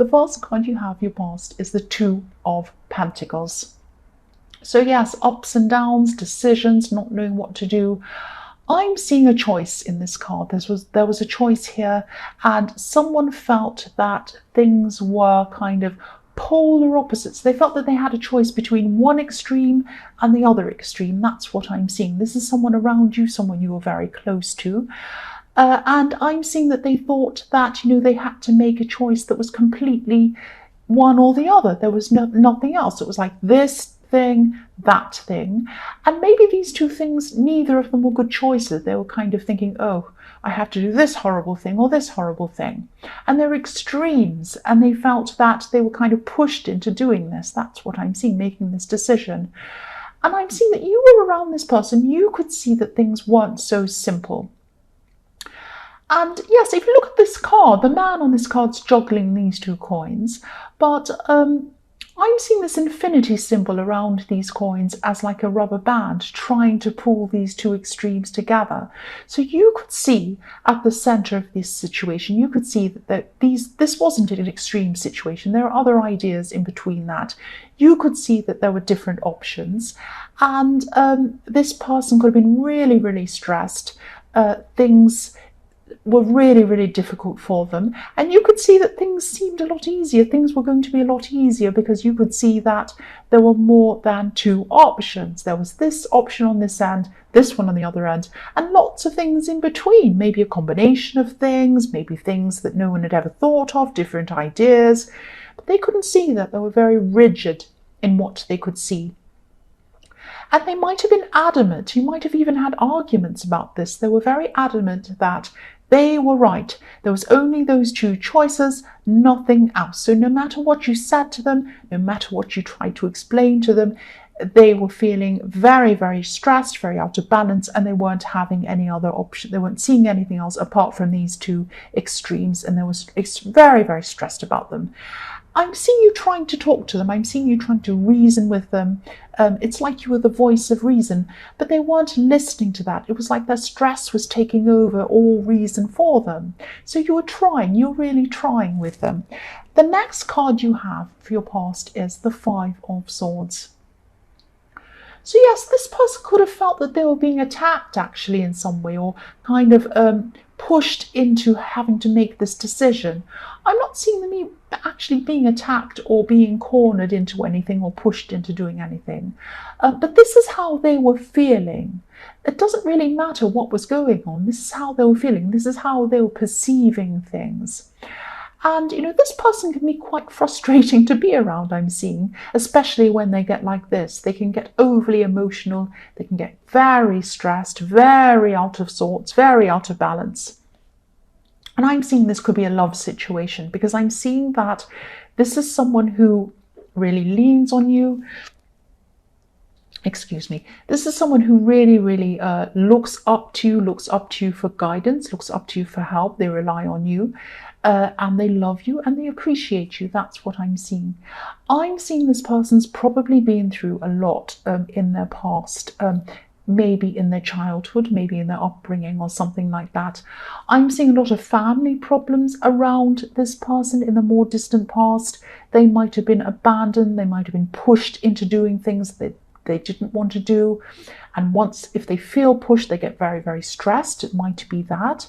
The first card you have, your past, is the Two of Pentacles. So yes, ups and downs, decisions, not knowing what to do. I'm seeing a choice in this card. There was a choice here, and someone felt that things were kind of polar opposites. They felt that they had a choice between one extreme and the other extreme. That's what I'm seeing. This is someone around you, someone you are very close to. And I'm seeing that they thought that, they had to make a choice that was completely one or the other. There was nothing else. It was like this thing, that thing. And maybe these two things, neither of them were good choices. They were kind of thinking, oh, I have to do this horrible thing or this horrible thing. And they're extremes, and they felt that they were kind of pushed into doing this. That's what I'm seeing, making this decision. And I'm seeing that you were around this person. You could see that things weren't so simple. And yes, if you look at this card, the man on this card's juggling these two coins, but I'm seeing this infinity symbol around these coins as like a rubber band trying to pull these two extremes together. So you could see at the center of this situation, you could see that this wasn't an extreme situation. There are other ideas in between that. You could see that there were different options, and this person could have been really, really stressed. Things were really, really difficult for them, and you could see that things seemed a lot easier. Things were going to be a lot easier because you could see that there were more than two options. There was this option on this end, this one on the other end, and lots of things in between. Maybe a combination of things, maybe things that no one had ever thought of, different ideas. But they couldn't see that. They were very rigid in what they could see. And they might have been adamant. You might have even had arguments about this. They were very adamant that they were right. There was only those two choices, nothing else. So no matter what you said to them, no matter what you tried to explain to them, they were feeling very, very stressed, very out of balance, and they weren't having any other option. They weren't seeing anything else apart from these two extremes, and they were very, very stressed about them. I'm seeing you trying to talk to them. I'm seeing you trying to reason with them. It's like you were the voice of reason, but they weren't listening to that. It was like their stress was taking over all reason for them. So you were trying, you're really trying with them. The next card you have for your past is the Five of Swords. So yes, this person could have felt that they were being attacked actually in some way, or kind of pushed into having to make this decision. I'm not seeing them actually being attacked or being cornered into anything or pushed into doing anything. But this is how they were feeling. It doesn't really matter what was going on. This is how they were feeling. This is how they were perceiving things. And, this person can be quite frustrating to be around, I'm seeing, especially when they get like this. They can get overly emotional. They can get very stressed, very out of sorts, very out of balance. And I'm seeing this could be a love situation, because I'm seeing that this is someone who really leans on you. This is someone who really, really looks up to you for guidance, looks up to you for help. They rely on you. And they love you and they appreciate you. That's what I'm seeing. I'm seeing this person's probably been through a lot in their past, maybe in their childhood, maybe in their upbringing or something like that. I'm seeing a lot of family problems around this person in the more distant past. They might have been abandoned. They might have been pushed into doing things that they didn't want to do. And if they feel pushed, they get very, very stressed. It might be that.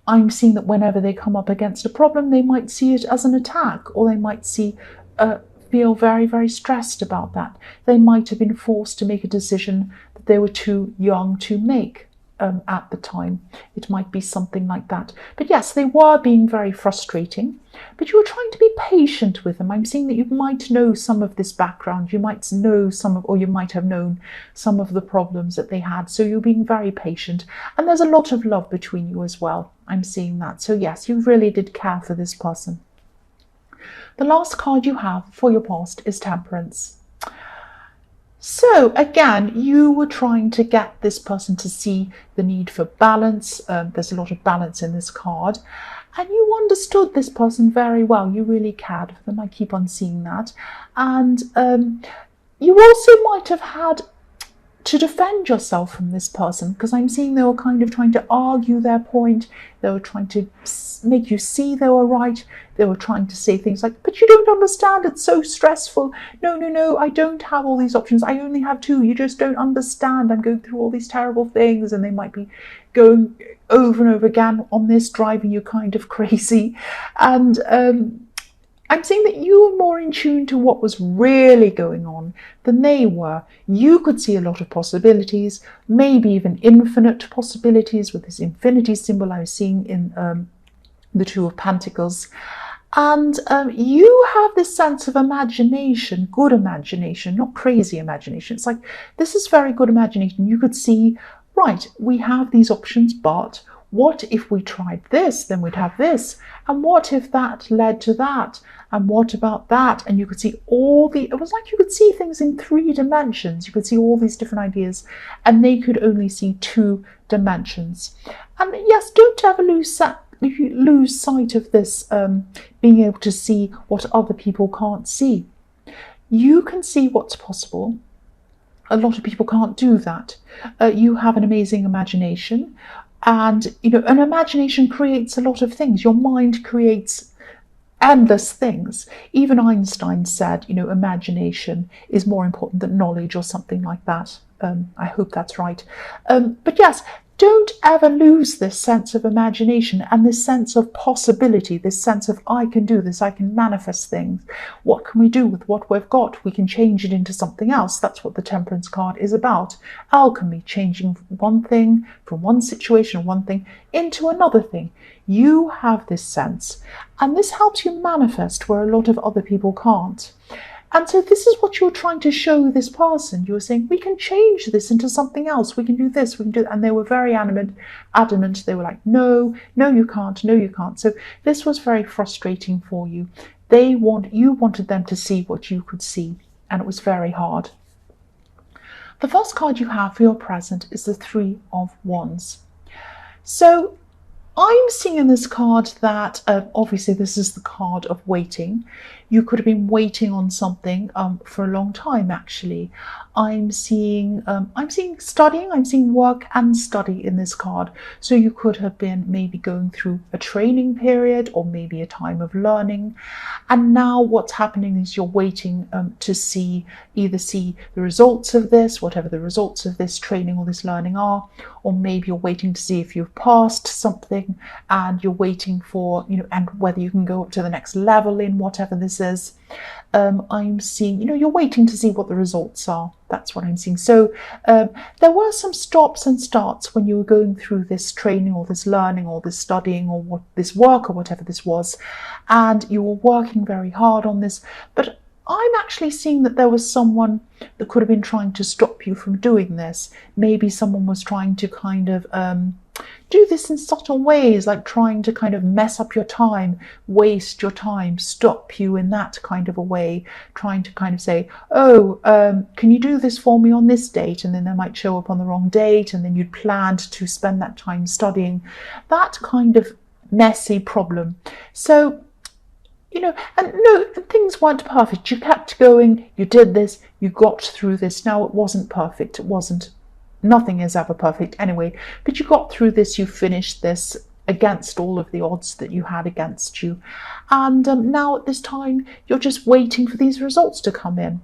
I'm seeing that whenever they come up against a problem, they might see it as an attack, or they might feel very, very stressed about that. They might have been forced to make a decision that they were too young to make at the time. It might be something like that. But yes, they were being very frustrating, but you were trying to be patient with them. I'm seeing that you might know some of this background. You might know or you might have known some of the problems that they had. So you're being very patient, and there's a lot of love between you as well. I'm seeing that. So yes, you really did care for this person. The last card you have for your past is Temperance. So again, you were trying to get this person to see the need for balance. There's a lot of balance in this card. And you understood this person very well. You really cared for them. I keep on seeing that. And you also might have had to defend yourself from this person, because I'm seeing they were kind of trying to argue their point. They were trying to make you see they were right. They were trying to say things like, but you don't understand, it's so stressful. No, I don't have all these options. I only have two. You just don't understand. I'm going through all these terrible things, and they might be going over and over again on this, driving you kind of crazy. And I'm seeing that you were more in tune to what was really going on than they were. You could see a lot of possibilities, maybe even infinite possibilities with this infinity symbol I was seeing in the Two of Pentacles. And you have this sense of imagination, good imagination, not crazy imagination. It's like, this is very good imagination. You could see, right, we have these options, but what if we tried this? Then we'd have this. And what if that led to that? And what about that? And you could see it was like you could see things in 3 dimensions. You could see all these different ideas, and they could only see 2 dimensions. And yes, don't ever lose sight of this, being able to see what other people can't see. You can see what's possible. A lot of people can't do that. You have an amazing imagination. And, an imagination creates a lot of things. Your mind creates endless things. Even Einstein said, imagination is more important than knowledge, or something like that. I hope that's right. But yes, don't ever lose this sense of imagination and this sense of possibility, this sense of, I can do this, I can manifest things. What can we do with what we've got? We can change it into something else. That's what the Temperance card is about. Alchemy, changing one thing from one situation, one thing, into another thing. You have this sense, and this helps you manifest where a lot of other people can't. And so this is what you're trying to show this person. You were saying, we can change this into something else. We can do this, we can do that. And they were very adamant. They were like, no, you can't, no, you can't. So this was very frustrating for you. You wanted them to see what you could see, and it was very hard. The first card you have for your present is the 3 of Wands. So I'm seeing in this card that obviously this is the card of waiting. You could have been waiting on something for a long time, actually. I'm seeing studying, I'm seeing work and study in this card. So you could have been maybe going through a training period, or maybe a time of learning. And now what's happening is you're waiting to either see the results of this, whatever the results of this training or this learning are, or maybe you're waiting to see if you've passed something, and you're waiting for, and whether you can go up to the next level in whatever this is. I'm seeing, you're waiting to see what the results are. That's what I'm seeing. So there were some stops and starts when you were going through this training or this learning or this studying or this work or whatever this was, and you were working very hard on this. But I'm actually seeing that there was someone that could have been trying to stop you from doing this. Maybe someone was trying to kind of do this in subtle ways, like trying to kind of mess up your time, waste your time, stop you in that kind of a way, trying to kind of say, can you do this for me on this date? And then they might show up on the wrong date, and then you'd planned to spend that time studying. That kind of messy problem. So, and no, things weren't perfect. You kept going, you did this, you got through this. Now, it wasn't perfect. Nothing is ever perfect anyway, but you got through this, you finished this against all of the odds that you had against you. And now at this time, you're just waiting for these results to come in.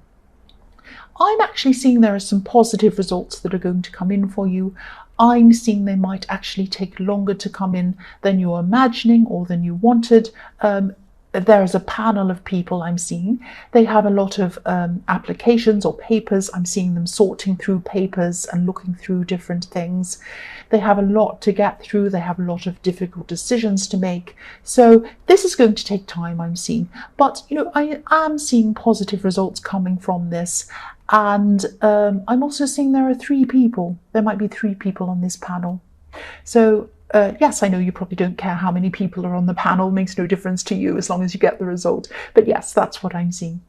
I'm actually seeing there are some positive results that are going to come in for you. I'm seeing they might actually take longer to come in than you were imagining or than you wanted. There is a panel of people I'm seeing. They have a lot of applications or papers. I'm seeing them sorting through papers and looking through different things. They have a lot to get through. They have a lot of difficult decisions to make. So this is going to take time, I'm seeing. But, I am seeing positive results coming from this. And I'm also seeing there are 3 people. There might be 3 people on this panel. So yes, I know you probably don't care how many people are on the panel. It makes no difference to you as long as you get the result. But yes, that's what I'm seeing.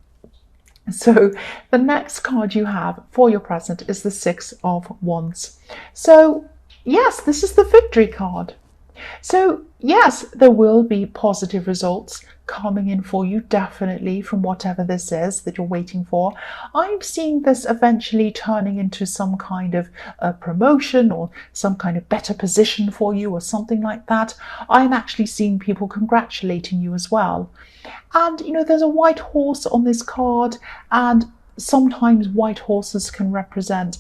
So the next card you have for your present is the 6 of Wands. So yes, this is the victory card. So yes, there will be positive results coming in for you, definitely, from whatever this is that you're waiting for. I'm seeing this eventually turning into some kind of promotion or some kind of better position for you or something like that. I'm actually seeing people congratulating you as well. And there's a white horse on this card, and sometimes white horses can represent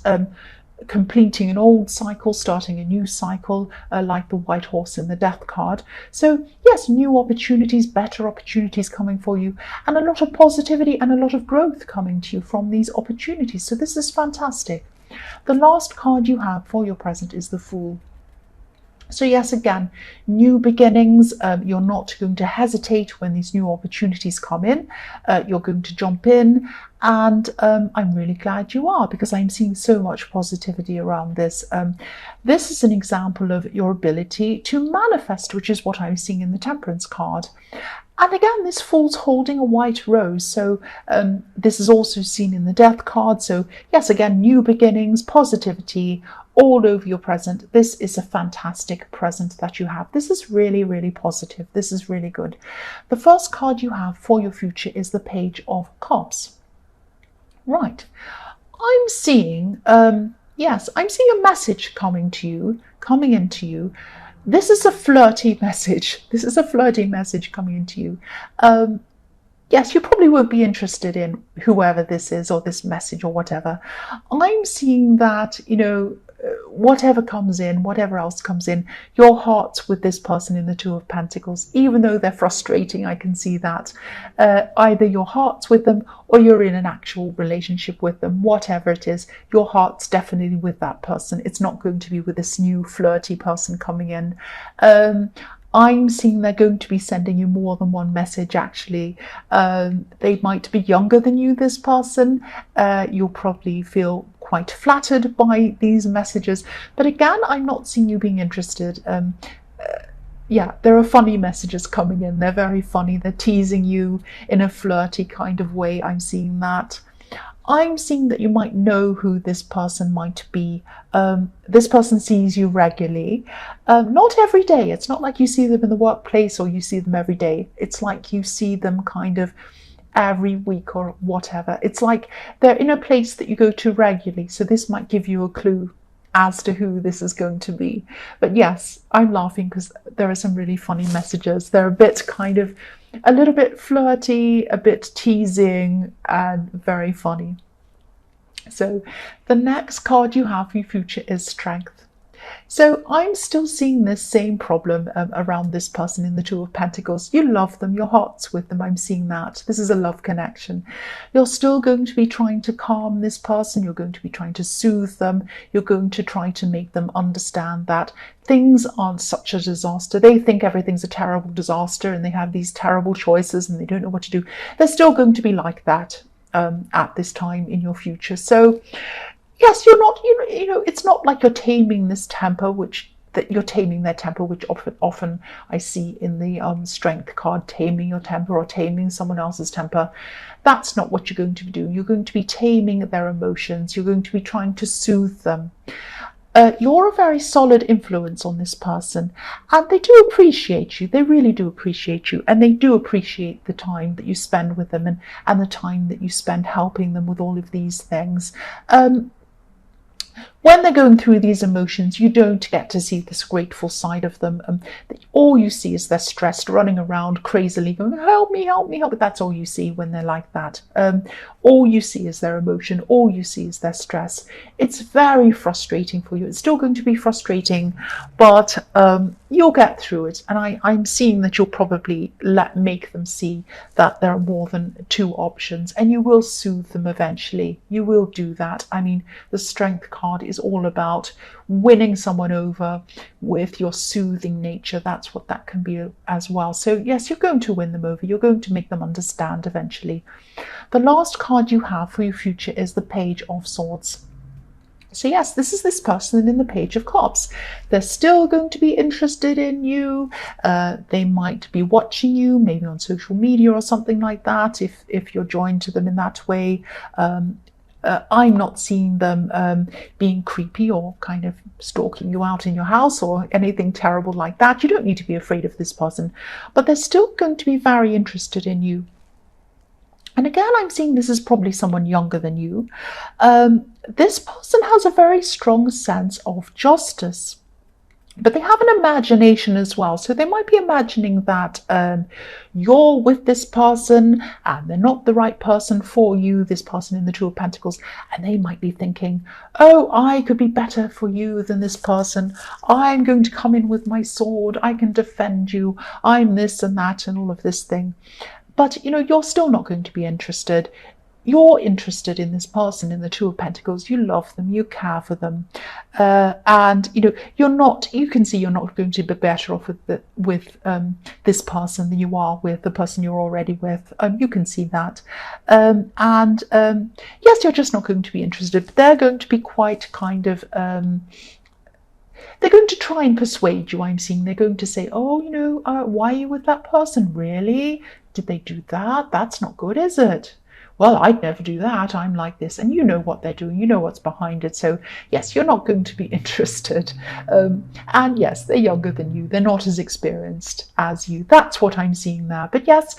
completing an old cycle, starting a new cycle, like the white horse in the death card. So yes, new opportunities, better opportunities coming for you, and a lot of positivity and a lot of growth coming to you from these opportunities. So this is fantastic. The last card you have for your present is the Fool. So yes, again, new beginnings. You're not going to hesitate when these new opportunities come in. You're going to jump in, and I'm really glad you are, because I'm seeing so much positivity around this. This is an example of your ability to manifest, which is what I'm seeing in the Temperance card. And again, this Fool's holding a white rose. So this is also seen in the Death card. So yes, again, new beginnings, positivity all over your present. This is a fantastic present that you have. This is really, really positive. This is really good. The first card you have for your future is the Page of Cups. Right. I'm seeing, yes, I'm seeing a message coming into you. This is a flirty message. This is a flirty message coming into you. Yes, you probably won't be interested in whoever this is or this message or whatever. I'm seeing that, whatever comes in, whatever else comes in, your heart's with this person in the Two of Pentacles. Even though they're frustrating, I can see that. Either your heart's with them or you're in an actual relationship with them. Whatever it is, your heart's definitely with that person. It's not going to be with this new flirty person coming in. I'm seeing they're going to be sending you more than one message, actually. They might be younger than you, this person. You'll probably feel quite flattered by these messages. But again, I'm not seeing you being interested. Yeah, there are funny messages coming in. They're very funny. They're teasing you in a flirty kind of way. I'm seeing that. I'm seeing that you might know who this person might be. This person sees you regularly. Not every day. It's not like you see them in the workplace or you see them every day. It's like you see them kind of every week or whatever. It's like they're in a place that you go to regularly. So this might give you a clue as to who this is going to be. But yes, I'm laughing because there are some really funny messages. They're a bit kind of a little bit flirty, a bit teasing, and very funny. So the next card you have for your future is Strength. So I'm still seeing this same problem around this person in the Two of Pentacles. You love them, your heart's with them. I'm seeing that. This is a love connection. You're still going to be trying to calm this person. You're going to be trying to soothe them. You're going to try to make them understand that things aren't such a disaster. They think everything's a terrible disaster and they have these terrible choices and they don't know what to do. They're still going to be like that at this time in your future. So yes, you're not, it's not like you're taming this temper, that you're taming their temper, which often I see in the Strength card, taming your temper or taming someone else's temper. That's not what you're going to be doing. You're going to be taming their emotions. You're going to be trying to soothe them. You're a very solid influence on this person, and they do appreciate you. They really do appreciate you, and they do appreciate the time that you spend with them and the time that you spend helping them with all of these things. When they're going through these emotions, you don't get to see this grateful side of them. All you see is they're stressed, running around crazily, going, help me, help me, help me. That's all you see when they're like that. All you see is their emotion. All you see is their stress. It's very frustrating for you. It's still going to be frustrating, but you'll get through it. And I'm seeing that you'll probably make them see that there are more than two options, and you will soothe them eventually. You will do that. I mean, the Strength card is all about winning someone over with your soothing nature. That's what that can be as well. So yes, you're going to win them over. You're going to make them understand eventually. The last card you have for your future is the Page of Swords. So yes, this is this person in the Page of Cups. They're still going to be interested in you. They might be watching you, maybe on social media or something like that, if you're joined to them in that way. I'm not seeing them being creepy or kind of stalking you out in your house or anything terrible like that. You don't need to be afraid of this person, but they're still going to be very interested in you. And again, I'm seeing this is probably someone younger than you. This person has a very strong sense of justice, but they have an imagination as well. So they might be imagining that you're with this person and they're not the right person for you, this person in the Two of Pentacles. And they might be thinking, oh, I could be better for you than this person. I'm going to come in with my sword. I can defend you. I'm this and that and all of this thing. But, you're still not going to be interested. You're interested in this person in the Two of Pentacles. You love them, you care for them, and you can see you're not going to be better off with this person than you are with the person you're already with. You can see that, yes, you're just not going to be interested. But they're going to be quite kind of. They're going to try and persuade you, I'm seeing. They're going to say, oh, why are you with that person? Really? Did they do that? That's not good, is it? Well, I'd never do that. I'm like this. And you know what they're doing. You know what's behind it. So, yes, you're not going to be interested. And yes, they're younger than you. They're not as experienced as you. That's what I'm seeing there. But yes,